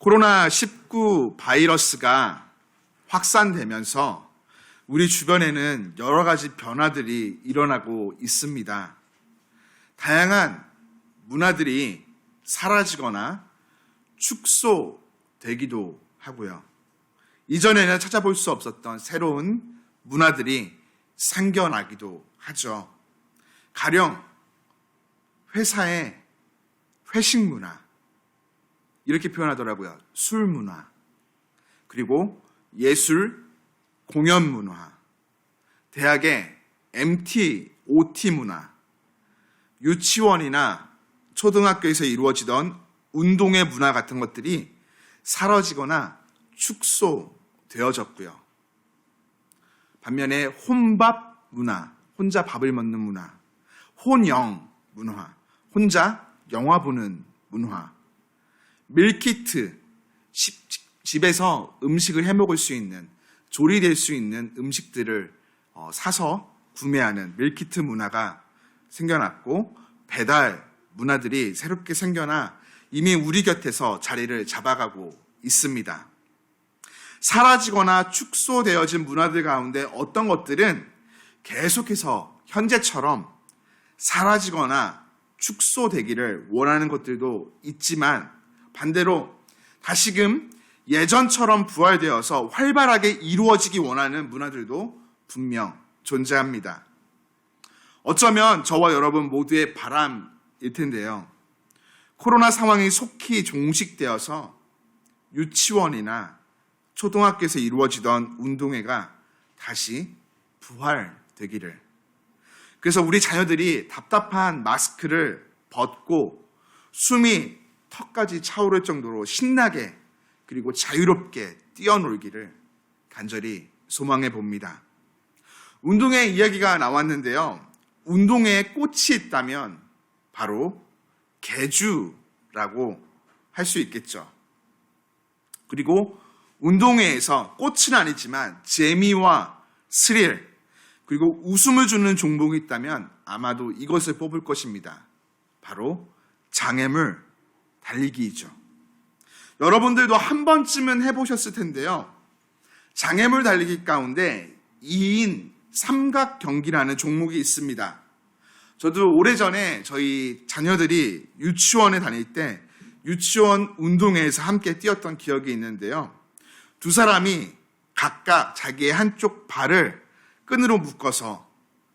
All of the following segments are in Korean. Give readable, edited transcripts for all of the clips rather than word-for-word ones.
코로나19 바이러스가 확산되면서 우리 주변에는 여러 가지 변화들이 일어나고 있습니다. 다양한 문화들이 사라지거나 축소되기도 하고요. 이전에는 찾아볼 수 없었던 새로운 문화들이 생겨나기도 하죠. 가령 회사의 회식 문화, 이렇게 표현하더라고요. 술 문화, 그리고 예술, 공연 문화, 대학의 MT, OT 문화, 유치원이나 초등학교에서 이루어지던 운동회 문화 같은 것들이 사라지거나 축소되어졌고요. 반면에 혼밥 문화, 혼자 밥을 먹는 문화, 혼영 문화, 혼자 영화 보는 문화, 밀키트, 집에서 음식을 해먹을 수 있는, 조리될 수 있는 음식들을 사서 구매하는 밀키트 문화가 생겨났고, 배달 문화들이 새롭게 생겨나 이미 우리 곁에서 자리를 잡아가고 있습니다. 사라지거나 축소되어진 문화들 가운데 어떤 것들은 계속해서 현재처럼 사라지거나 축소되기를 원하는 것들도 있지만, 반대로 다시금 예전처럼 부활되어서 활발하게 이루어지기 원하는 문화들도 분명 존재합니다. 어쩌면 저와 여러분 모두의 바람일 텐데요. 코로나 상황이 속히 종식되어서 유치원이나 초등학교에서 이루어지던 운동회가 다시 부활되기를. 그래서 우리 자녀들이 답답한 마스크를 벗고 숨이 턱까지 차오를 정도로 신나게 그리고 자유롭게 뛰어놀기를 간절히 소망해 봅니다. 운동회 이야기가 나왔는데요. 운동회에 꽃이 있다면 바로 개주라고 할 수 있겠죠. 그리고 운동회에서 꽃은 아니지만 재미와 스릴, 그리고 웃음을 주는 종목이 있다면 아마도 이것을 뽑을 것입니다. 바로 장애물 달리기이죠. 여러분들도 한 번쯤은 해보셨을 텐데요. 장애물 달리기 가운데 2인 삼각 경기라는 종목이 있습니다. 저도 오래전에 저희 자녀들이 유치원에 다닐 때 유치원 운동회에서 함께 뛰었던 기억이 있는데요. 두 사람이 각각 자기의 한쪽 발을 끈으로 묶어서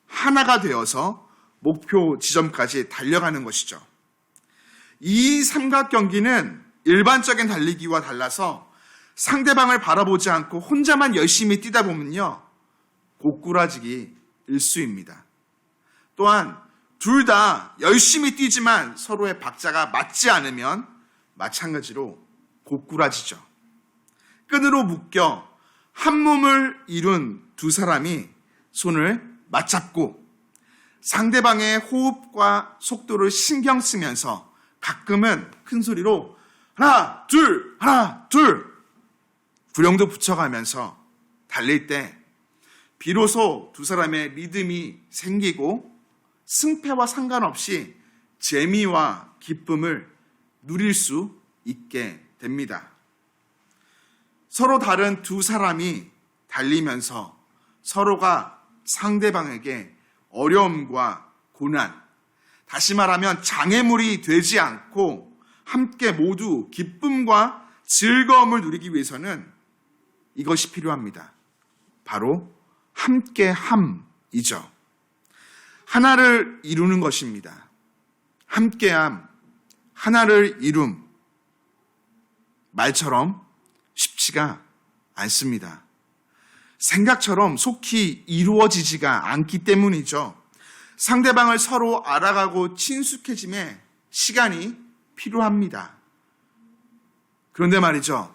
하나가 되어서 목표 지점까지 달려가는 것이죠. 이 삼각 경기는 일반적인 달리기와 달라서 상대방을 바라보지 않고 혼자만 열심히 뛰다 보면요, 고꾸라지기 일쑤입니다. 또한 둘 다 열심히 뛰지만 서로의 박자가 맞지 않으면 마찬가지로 고꾸라지죠. 끈으로 묶여 한 몸을 이룬 두 사람이 손을 맞잡고 상대방의 호흡과 속도를 신경 쓰면서 가끔은 큰 소리로 하나, 둘 구령도 붙여가면서 달릴 때 비로소 두 사람의 리듬이 생기고 승패와 상관없이 재미와 기쁨을 누릴 수 있게 됩니다. 서로 다른 두 사람이 달리면서 서로가 상대방에게 어려움과 고난, 다시 말하면 장애물이 되지 않고 함께 모두 기쁨과 즐거움을 누리기 위해서는 이것이 필요합니다. 바로 함께함이죠. 하나를 이루는 것입니다. 함께함, 하나를 이룸. 말처럼 쉽지가 않습니다. 생각처럼 속히 이루어지지가 않기 때문이죠. 상대방을 서로 알아가고 친숙해짐에 시간이 필요합니다. 그런데 말이죠.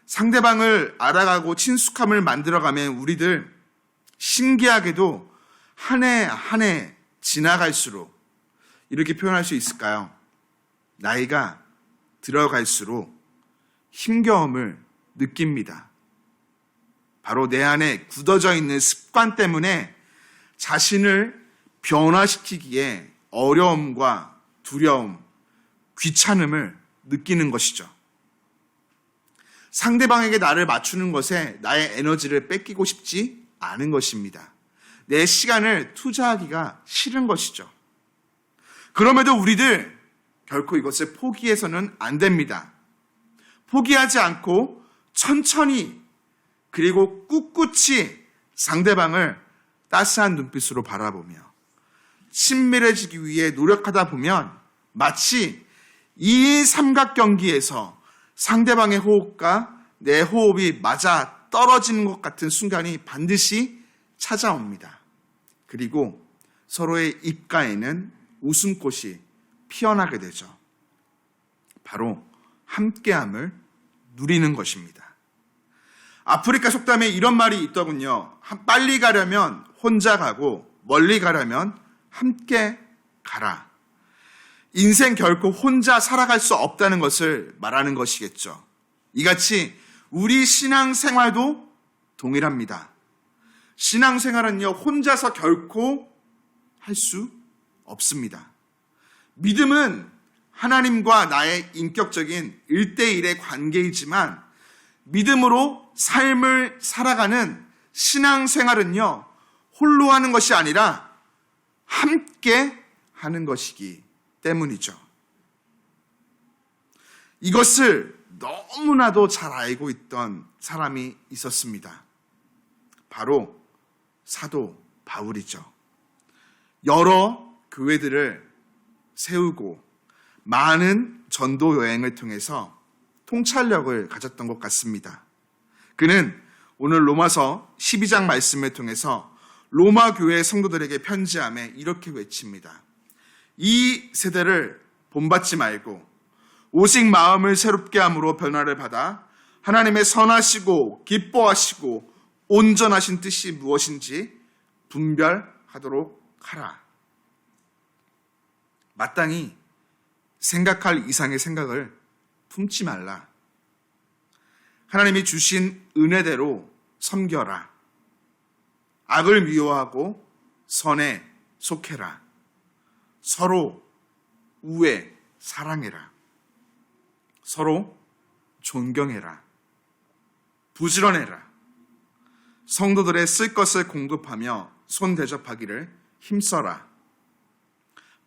상대방을 알아가고 친숙함을 만들어가면 우리들 신기하게도 한 해 한 해 지나갈수록 이렇게 표현할 수 있을까요? 나이가 들어갈수록 힘겨움을 느낍니다. 바로 내 안에 굳어져 있는 습관 때문에 자신을 변화시키기에 어려움과 두려움, 귀찮음을 느끼는 것이죠. 상대방에게 나를 맞추는 것에 나의 에너지를 뺏기고 싶지 않은 것입니다. 내 시간을 투자하기가 싫은 것이죠. 그럼에도 우리들 결코 이것을 포기해서는 안 됩니다. 포기하지 않고 천천히 그리고 꿋꿋이 상대방을 따스한 눈빛으로 바라보며 친밀해지기 위해 노력하다 보면 마치 2인 삼각경기에서 상대방의 호흡과 내 호흡이 맞아 떨어지는 것 같은 순간이 반드시 찾아옵니다. 그리고 서로의 입가에는 웃음꽃이 피어나게 되죠. 바로 함께함을 누리는 것입니다. 아프리카 속담에 이런 말이 있더군요. 빨리 가려면 혼자 가고 멀리 가려면 함께 가라. 인생 결코 혼자 살아갈 수 없다는 것을 말하는 것이겠죠. 이같이 우리 신앙생활도 동일합니다. 신앙생활은요, 혼자서 결코 할 수 없습니다. 믿음은 하나님과 나의 인격적인 1대1의 관계이지만 믿음으로 삶을 살아가는 신앙생활은요, 홀로 하는 것이 아니라 함께 하는 것이기 때문이죠. 이것을 너무나도 잘 알고 있던 사람이 있었습니다. 바로 사도 바울이죠. 여러 교회들을 세우고 많은 전도 여행을 통해서 통찰력을 가졌던 것 같습니다. 그는 오늘 로마서 12장 말씀을 통해서 로마 교회 성도들에게 편지함에 이렇게 외칩니다. 이 세대를 본받지 말고 오직 마음을 새롭게 함으로 변화를 받아 하나님의 선하시고 기뻐하시고 온전하신 뜻이 무엇인지 분별하도록 하라. 마땅히 생각할 이상의 생각을 품지 말라. 하나님이 주신 은혜대로 섬겨라. 악을 미워하고 선에 속해라. 서로 우애 사랑해라. 서로 존경해라. 부지런해라. 성도들의 쓸 것을 공급하며 손 대접하기를 힘써라.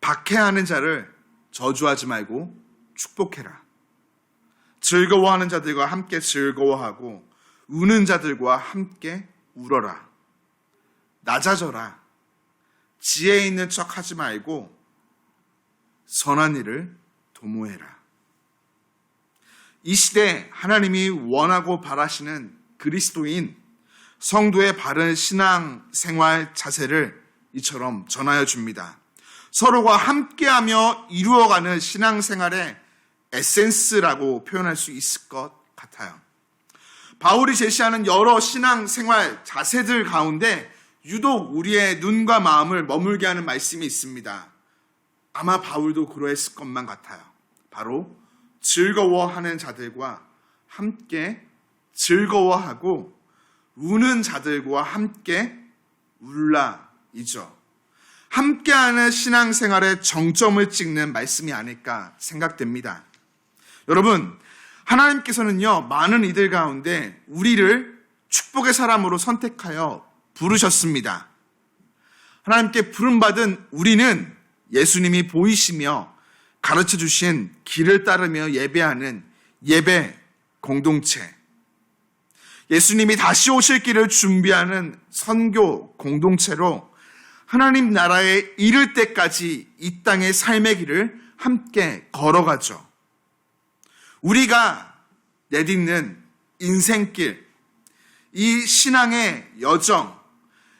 박해하는 자를 저주하지 말고 축복해라. 즐거워하는 자들과 함께 즐거워하고 우는 자들과 함께 울어라. 낮아져라. 지혜 있는 척 하지 말고 선한 일을 도모해라. 이 시대 하나님이 원하고 바라시는 그리스도인 성도의 바른 신앙생활 자세를 이처럼 전하여 줍니다. 서로가 함께하며 이루어가는 신앙생활의 에센스라고 표현할 수 있을 것 같아요. 바울이 제시하는 여러 신앙생활 자세들 가운데 유독 우리의 눈과 마음을 머물게 하는 말씀이 있습니다. 아마 바울도 그러했을 것만 같아요. 바로 즐거워하는 자들과 함께 즐거워하고 우는 자들과 함께 울라이죠. 함께하는 신앙생활의 정점을 찍는 말씀이 아닐까 생각됩니다. 여러분, 하나님께서는요, 많은 이들 가운데 우리를 축복의 사람으로 선택하여 부르셨습니다. 하나님께 부름받은 우리는 예수님이 보이시며 가르쳐 주신 길을 따르며 예배하는 예배 공동체, 예수님이 다시 오실 길을 준비하는 선교 공동체로 하나님 나라에 이를 때까지 이 땅의 삶의 길을 함께 걸어가죠. 우리가 내딛는 인생길, 이 신앙의 여정,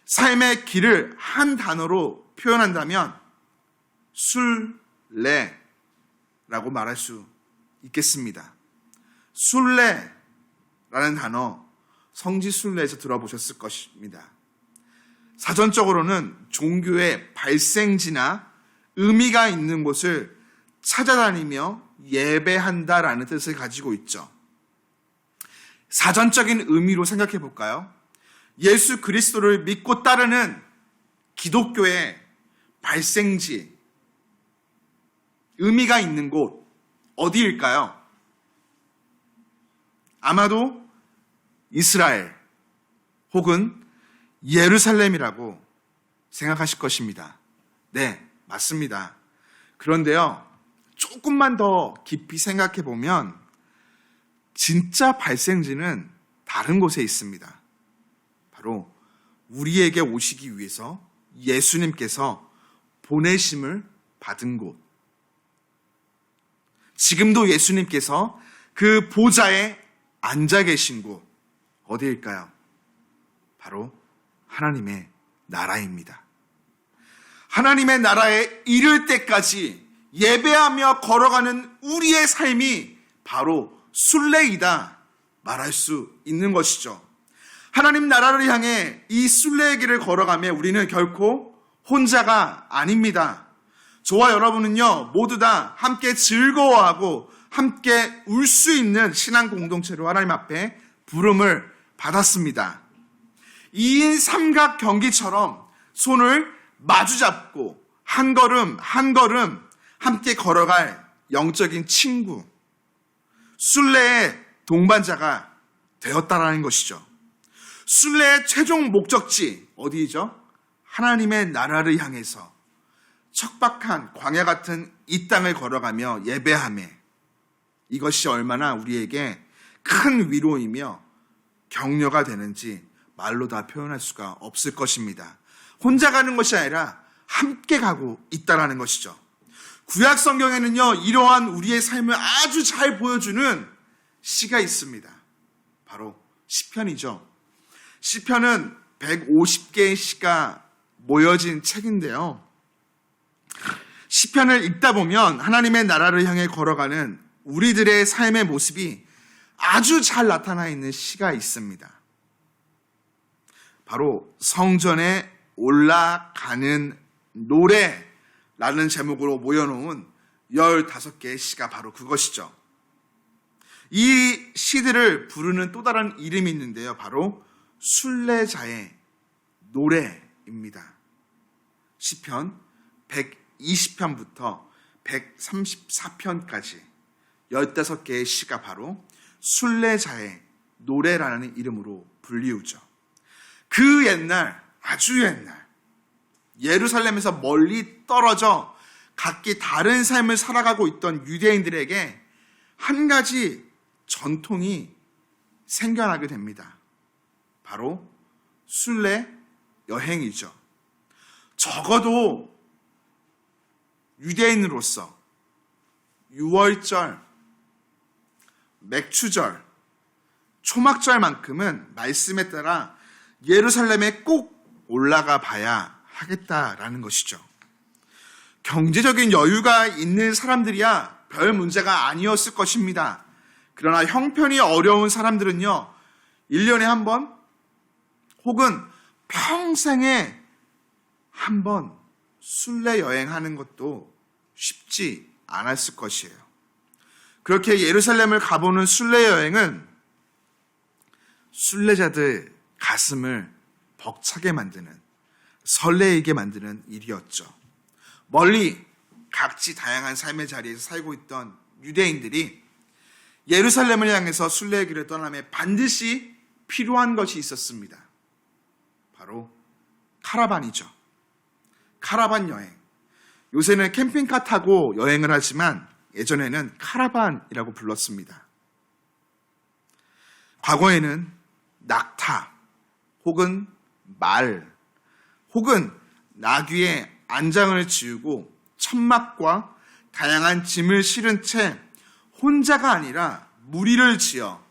삶의 길을 한 단어로 표현한다면 순례라고 말할 수 있겠습니다. 순례라는 단어 성지순례에서 들어보셨을 것입니다. 사전적으로는 종교의 발생지나 의미가 있는 곳을 찾아다니며 예배한다라는 뜻을 가지고 있죠. 사전적인 의미로 생각해 볼까요? 예수 그리스도를 믿고 따르는 기독교의 발생지, 의미가 있는 곳 어디일까요? 아마도 이스라엘 혹은 예루살렘이라고 생각하실 것입니다. 네, 맞습니다. 그런데요, 조금만 더 깊이 생각해 보면 진짜 발생지는 다른 곳에 있습니다. 바로 우리에게 오시기 위해서 예수님께서 보내심을 받은 곳. 지금도 예수님께서 그 보좌에 앉아 계신 곳, 어디일까요? 바로 하나님의 나라입니다. 하나님의 나라에 이를 때까지 예배하며 걸어가는 우리의 삶이 바로 순례이다 말할 수 있는 것이죠. 하나님 나라를 향해 이 순례의 길을 걸어가며 우리는 결코 혼자가 아닙니다. 저와 여러분은요, 모두 다 함께 즐거워하고 함께 울 수 있는 신앙 공동체로 하나님 앞에 부름을 받았습니다. 2인 삼각 경기처럼 손을 마주 잡고 한 걸음 한 걸음 함께 걸어갈 영적인 친구, 순례의 동반자가 되었다라는 것이죠. 순례의 최종 목적지 어디죠? 하나님의 나라를 향해서 척박한 광야 같은 이 땅을 걸어가며 예배하며, 이것이 얼마나 우리에게 큰 위로이며 격려가 되는지 말로 다 표현할 수가 없을 것입니다. 혼자 가는 것이 아니라 함께 가고 있다라는 것이죠. 구약 성경에는요, 이러한 우리의 삶을 아주 잘 보여주는 시가 있습니다. 바로 시편이죠. 시편은 150개의 시가 모여진 책인데요. 시편을 읽다 보면 하나님의 나라를 향해 걸어가는 우리들의 삶의 모습이 아주 잘 나타나 있는 시가 있습니다. 바로 성전에 올라가는 노래라는 제목으로 모여놓은 15개의 시가 바로 그것이죠. 이 시들을 부르는 또 다른 이름이 있는데요. 바로 순례자의 노래입니다. 시편 120편부터 134편까지 15개의 시가 바로 순례자의 노래라는 이름으로 불리우죠. 그 옛날, 아주 옛날, 예루살렘에서 멀리 떨어져 각기 다른 삶을 살아가고 있던 유대인들에게 한 가지 전통이 생겨나게 됩니다. 바로 순례 여행이죠. 적어도 유대인으로서 유월절, 맥추절, 초막절만큼은 말씀에 따라 예루살렘에 꼭 올라가 봐야 하겠다라는 것이죠. 경제적인 여유가 있는 사람들이야 별 문제가 아니었을 것입니다. 그러나 형편이 어려운 사람들은요, 1년에 한 번 혹은 평생에 한 번 순례 여행하는 것도 쉽지 않았을 것이에요. 그렇게 예루살렘을 가보는 순례 여행은 순례자들 가슴을 벅차게 만드는, 설레이게 만드는 일이었죠. 멀리 각지 다양한 삶의 자리에서 살고 있던 유대인들이 예루살렘을 향해서 순례의 길을 떠나며 반드시 필요한 것이 있었습니다. 바로 카라반이죠. 카라반 여행. 요새는 캠핑카 타고 여행을 하지만 예전에는 카라반이라고 불렀습니다. 과거에는 낙타 혹은 말 혹은 나귀에 안장을 지우고 천막과 다양한 짐을 실은 채 혼자가 아니라 무리를 지어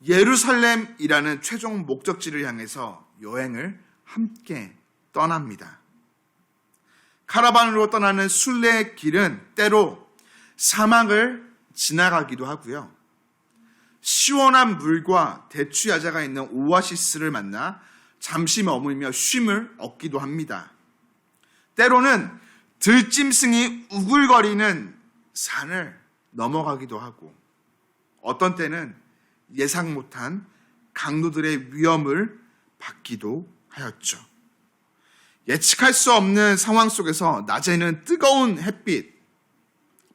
예루살렘이라는 최종 목적지를 향해서 여행을 함께 떠납니다. 카라반으로 떠나는 순례의 길은 때로 사막을 지나가기도 하고요. 시원한 물과 대추야자가 있는 오아시스를 만나 잠시 머물며 쉼을 얻기도 합니다. 때로는 들짐승이 우글거리는 산을 넘어가기도 하고, 어떤 때는 예상 못한 강도들의 위험을 받기도 하였죠. 예측할 수 없는 상황 속에서 낮에는 뜨거운 햇빛,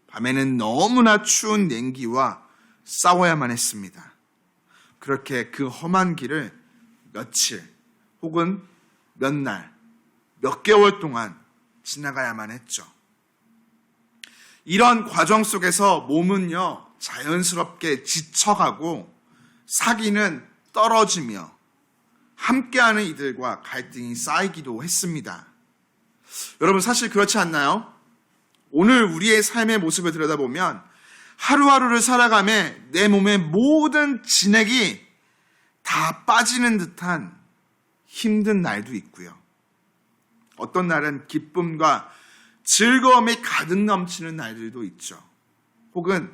밤에는 너무나 추운 냉기와 싸워야만 했습니다. 그렇게 그 험한 길을 며칠 혹은 몇 날, 몇 개월 동안 지나가야만 했죠. 이런 과정 속에서 몸은요, 자연스럽게 지쳐가고 사기는 떨어지며 함께하는 이들과 갈등이 쌓이기도 했습니다. 여러분, 사실 그렇지 않나요? 오늘 우리의 삶의 모습을 들여다보면 하루하루를 살아가며 내 몸의 모든 진액이 다 빠지는 듯한 힘든 날도 있고요. 어떤 날은 기쁨과 즐거움이 가득 넘치는 날들도 있죠. 혹은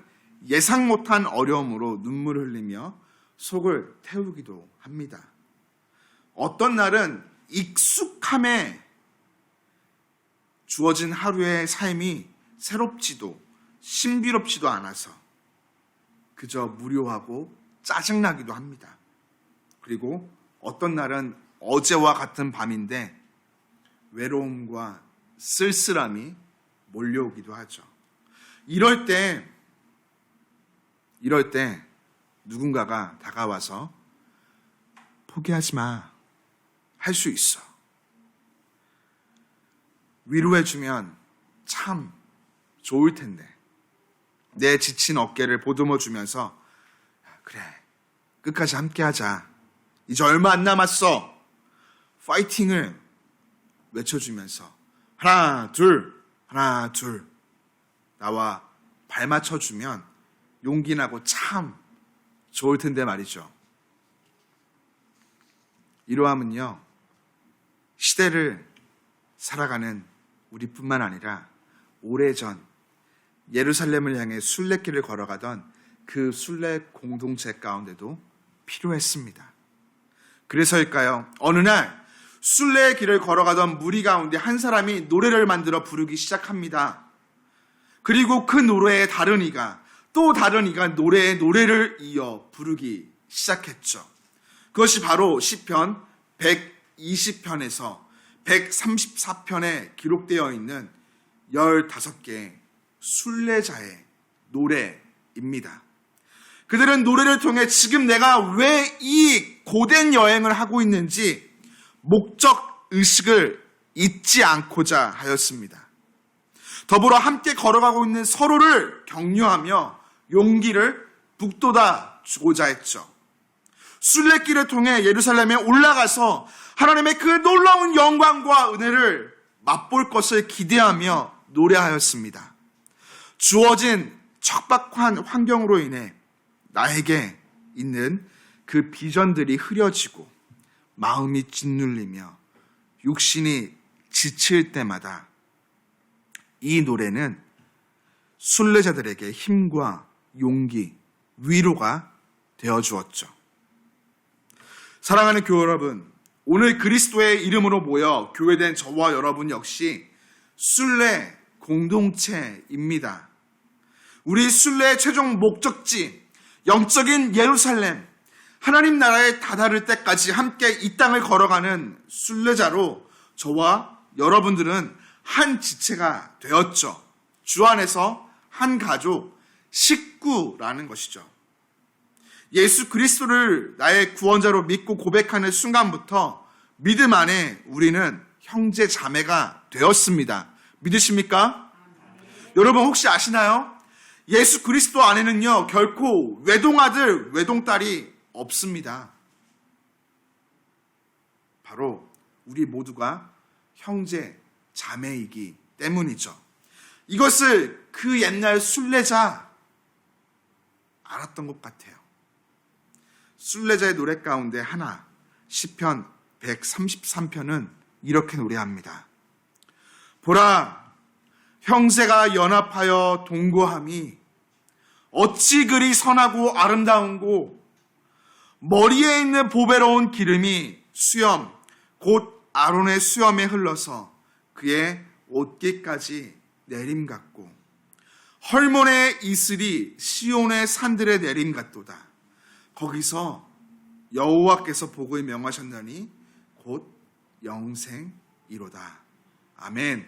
예상 못한 어려움으로 눈물을 흘리며 속을 태우기도 합니다. 어떤 날은 익숙함에 주어진 하루의 삶이 새롭지도 신비롭지도 않아서 그저 무료하고 짜증나기도 합니다. 그리고 어떤 날은 어제와 같은 밤인데 외로움과 쓸쓸함이 몰려오기도 하죠. 이럴 때 누군가가 다가와서 포기하지 마, 할 수 있어, 위로해주면 참 좋을 텐데, 내 지친 어깨를 보듬어 주면서 그래, 끝까지 함께하자, 이제 얼마 안 남았어, 파이팅을 외쳐주면서 하나 둘 나와 발 맞춰주면 용기 나고 참 좋을 텐데 말이죠. 이러함은요, 시대를 살아가는 우리뿐만 아니라 오래전 예루살렘을 향해 순례길을 걸어가던 그 순례 공동체 가운데도 필요했습니다. 그래서일까요? 어느 날 순례의 길을 걸어가던 무리 가운데 한 사람이 노래를 만들어 부르기 시작합니다. 그리고 그 노래에 다른 이가 또 다른 이가 노래를 이어 부르기 시작했죠. 그것이 바로 시편 120편에서 134편에 기록되어 있는 15개의 순례자의 노래입니다. 그들은 노래를 통해 지금 내가 왜 이 고된 여행을 하고 있는지 목적 의식을 잊지 않고자 하였습니다. 더불어 함께 걸어가고 있는 서로를 격려하며 용기를 북돋아 주고자 했죠. 순례길을 통해 예루살렘에 올라가서 하나님의 그 놀라운 영광과 은혜를 맛볼 것을 기대하며 노래하였습니다. 주어진 척박한 환경으로 인해 나에게 있는 그 비전들이 흐려지고 마음이 짓눌리며 육신이 지칠 때마다 이 노래는 순례자들에게 힘과 용기, 위로가 되어 주었죠. 사랑하는 교회 여러분, 오늘 그리스도의 이름으로 모여 교회된 저와 여러분 역시 순례 공동체입니다. 우리 순례의 최종 목적지, 영적인 예루살렘, 하나님 나라에 다다를 때까지 함께 이 땅을 걸어가는 순례자로 저와 여러분들은 한 지체가 되었죠. 주 안에서 한 가족, 식구라는 것이죠. 예수 그리스도를 나의 구원자로 믿고 고백하는 순간부터 믿음 안에 우리는 형제 자매가 되었습니다. 믿으십니까? 여러분 혹시 아시나요? 예수 그리스도 안에는요, 결코 외동아들, 외동딸이 없습니다. 바로 우리 모두가 형제, 자매이기 때문이죠. 이것을 그 옛날 순례자 알았던 것 같아요. 순례자의 노래 가운데 하나, 시편 133편은 이렇게 노래합니다. 보라, 형제가 연합하여 동거함이 어찌 그리 선하고 아름다운고, 머리에 있는 보배로운 기름이 수염, 곧 아론의 수염에 흘러서 그의 옷깃까지 내림 같고, 헐몬의 이슬이 시온의 산들의 내림 같도다. 거기서 여호와께서 복을 명하셨나니 곧 영생이로다. 아멘.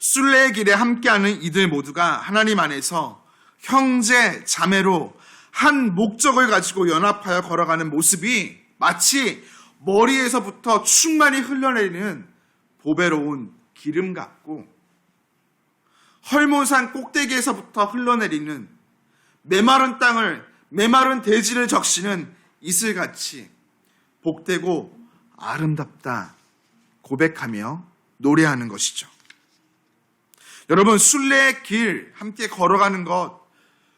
순례의 길에 함께하는 이들 모두가 하나님 안에서 형제, 자매로 한 목적을 가지고 연합하여 걸어가는 모습이 마치 머리에서부터 충만히 흘러내리는 보배로운 기름 같고 헐몬산 꼭대기에서부터 흘러내리는 메마른 땅을 메마른 대지를 적시는 이슬같이 복되고 아름답다 고백하며 노래하는 것이죠. 여러분, 순례의 길 함께 걸어가는 것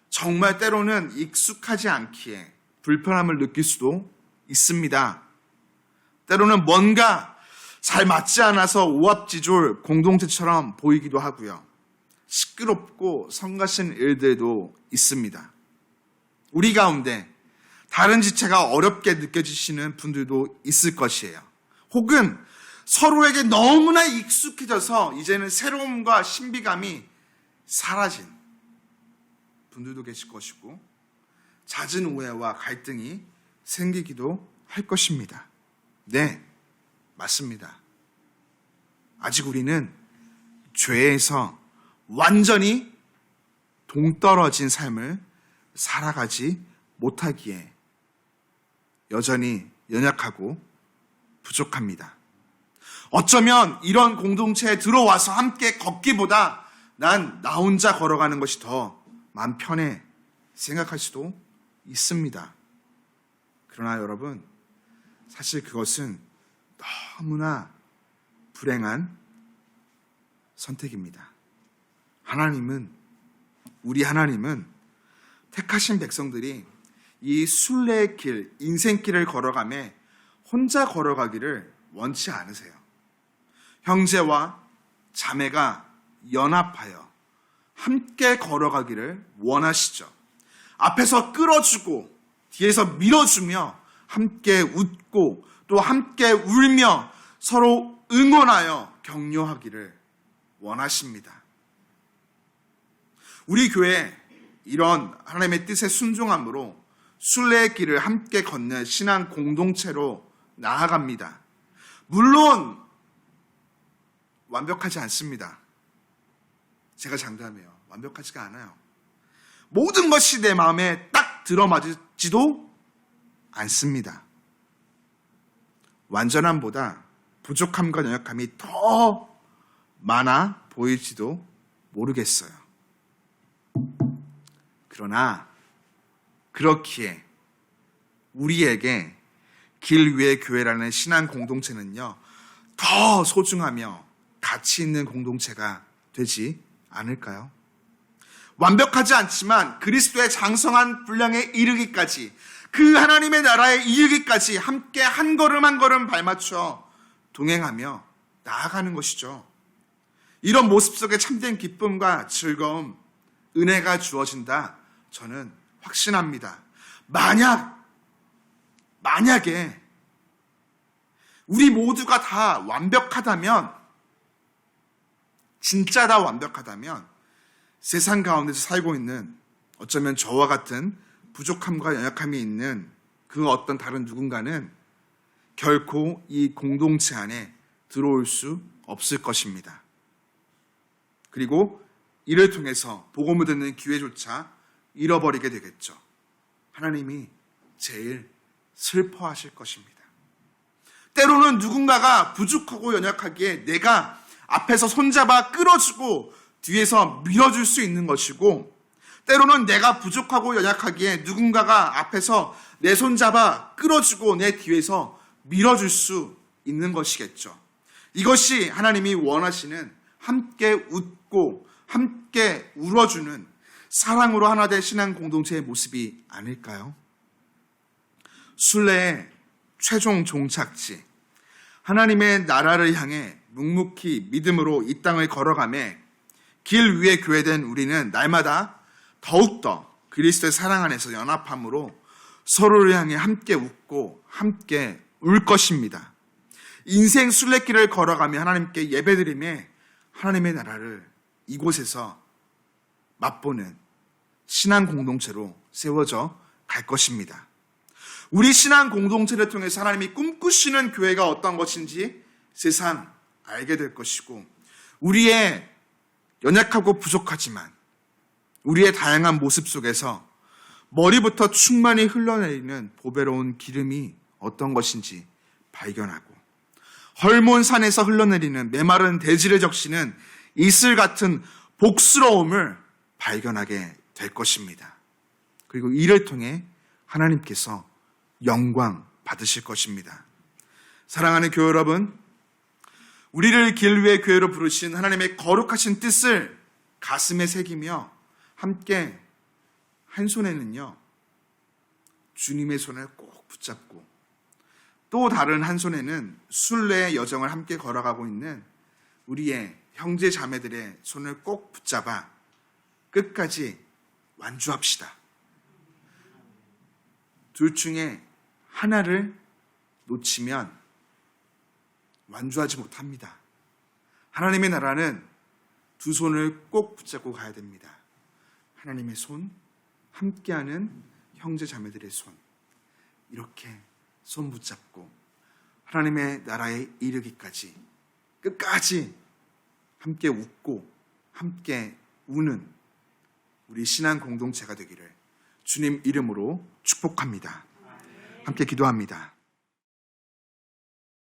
정말 때로는 익숙하지 않기에 불편함을 느낄 수도 있습니다. 때로는 뭔가 잘 맞지 않아서 오합지졸 공동체처럼 보이기도 하고요. 시끄럽고 성가신 일들도 있습니다. 우리 가운데 다른 지체가 어렵게 느껴지시는 분들도 있을 것이에요. 혹은 서로에게 너무나 익숙해져서 이제는 새로움과 신비감이 사라진 분들도 계실 것이고 잦은 오해와 갈등이 생기기도 할 것입니다. 네, 맞습니다. 아직 우리는 죄에서 완전히 동떨어진 삶을 살아가지 못하기에 여전히 연약하고 부족합니다. 어쩌면 이런 공동체에 들어와서 함께 걷기보다 난 나 혼자 걸어가는 것이 더 마음 편해 생각할 수도 있습니다. 그러나 여러분, 사실 그것은 너무나 불행한 선택입니다. 우리 하나님은 택하신 백성들이 이 순례의 길, 인생길을 걸어가며 혼자 걸어가기를 원치 않으세요. 형제와 자매가 연합하여 함께 걸어가기를 원하시죠. 앞에서 끌어주고 뒤에서 밀어주며 함께 웃고 또 함께 울며 서로 응원하여 격려하기를 원하십니다. 우리 교회 이런 하나님의 뜻에 순종함으로 순례의 길을 함께 걷는 신앙 공동체로 나아갑니다. 물론 완벽하지 않습니다. 제가 장담해요. 완벽하지가 않아요. 모든 것이 내 마음에 딱 들어맞지도 않습니다. 완전함보다 부족함과 연약함이 더 많아 보일지도 모르겠어요. 그러나 그렇기에 우리에게 길 위의 교회라는 신앙 공동체는요, 더 소중하며 가치 있는 공동체가 되지 않을까요? 완벽하지 않지만 그리스도의 장성한 분량에 이르기까지, 그 하나님의 나라에 이르기까지 함께 한 걸음 한 걸음 발맞춰 동행하며 나아가는 것이죠. 이런 모습 속에 참된 기쁨과 즐거움, 은혜가 주어진다, 저는 확신합니다. 만약에 우리 모두가 다 완벽하다면, 진짜 다 완벽하다면 세상 가운데서 살고 있는 어쩌면 저와 같은 부족함과 연약함이 있는 그 어떤 다른 누군가는 결코 이 공동체 안에 들어올 수 없을 것입니다. 그리고 이를 통해서 복음을 듣는 기회조차 잃어버리게 되겠죠. 하나님이 제일 슬퍼하실 것입니다. 때로는 누군가가 부족하고 연약하기에 내가 앞에서 손잡아 끌어주고 뒤에서 밀어줄 수 있는 것이고, 때로는 내가 부족하고 연약하기에 누군가가 앞에서 내 손잡아 끌어주고 내 뒤에서 밀어줄 수 있는 것이겠죠. 이것이 하나님이 원하시는 함께 웃고 함께 울어주는 사랑으로 하나 된 신앙 공동체의 모습이 아닐까요? 순례의 최종 종착지, 하나님의 나라를 향해 묵묵히 믿음으로 이 땅을 걸어가며 길 위에 교회된 우리는 날마다 더욱더 그리스도의 사랑 안에서 연합함으로 서로를 향해 함께 웃고 함께 울 것입니다. 인생 순례길을 걸어가며 하나님께 예배드리며 하나님의 나라를 이곳에서 맛보는 신앙 공동체로 세워져 갈 것입니다. 우리 신앙 공동체를 통해서 하나님이 꿈꾸시는 교회가 어떤 것인지 세상 알게 될 것이고, 우리의 연약하고 부족하지만 우리의 다양한 모습 속에서 머리부터 충만히 흘러내리는 보배로운 기름이 어떤 것인지 발견하고 헐몬산에서 흘러내리는 메마른 대지를 적시는 이슬 같은 복스러움을 발견하게 될 것입니다. 그리고 이를 통해 하나님께서 영광 받으실 것입니다. 사랑하는 교회 여러분, 우리를 길 위의 교회로 부르신 하나님의 거룩하신 뜻을 가슴에 새기며 함께 한 손에는요, 주님의 손을 꼭 붙잡고 또 다른 한 손에는 순례의 여정을 함께 걸어가고 있는 우리의 형제 자매들의 손을 꼭 붙잡아 끝까지 완주합시다. 둘 중에 하나를 놓치면 완주하지 못합니다. 하나님의 나라는 두 손을 꼭 붙잡고 가야 됩니다. 하나님의 손, 함께하는 형제 자매들의 손, 이렇게 손 붙잡고 하나님의 나라에 이르기까지 끝까지 함께 웃고 함께 우는 우리 신앙 공동체가 되기를 주님 이름으로 축복합니다. 함께 기도합니다.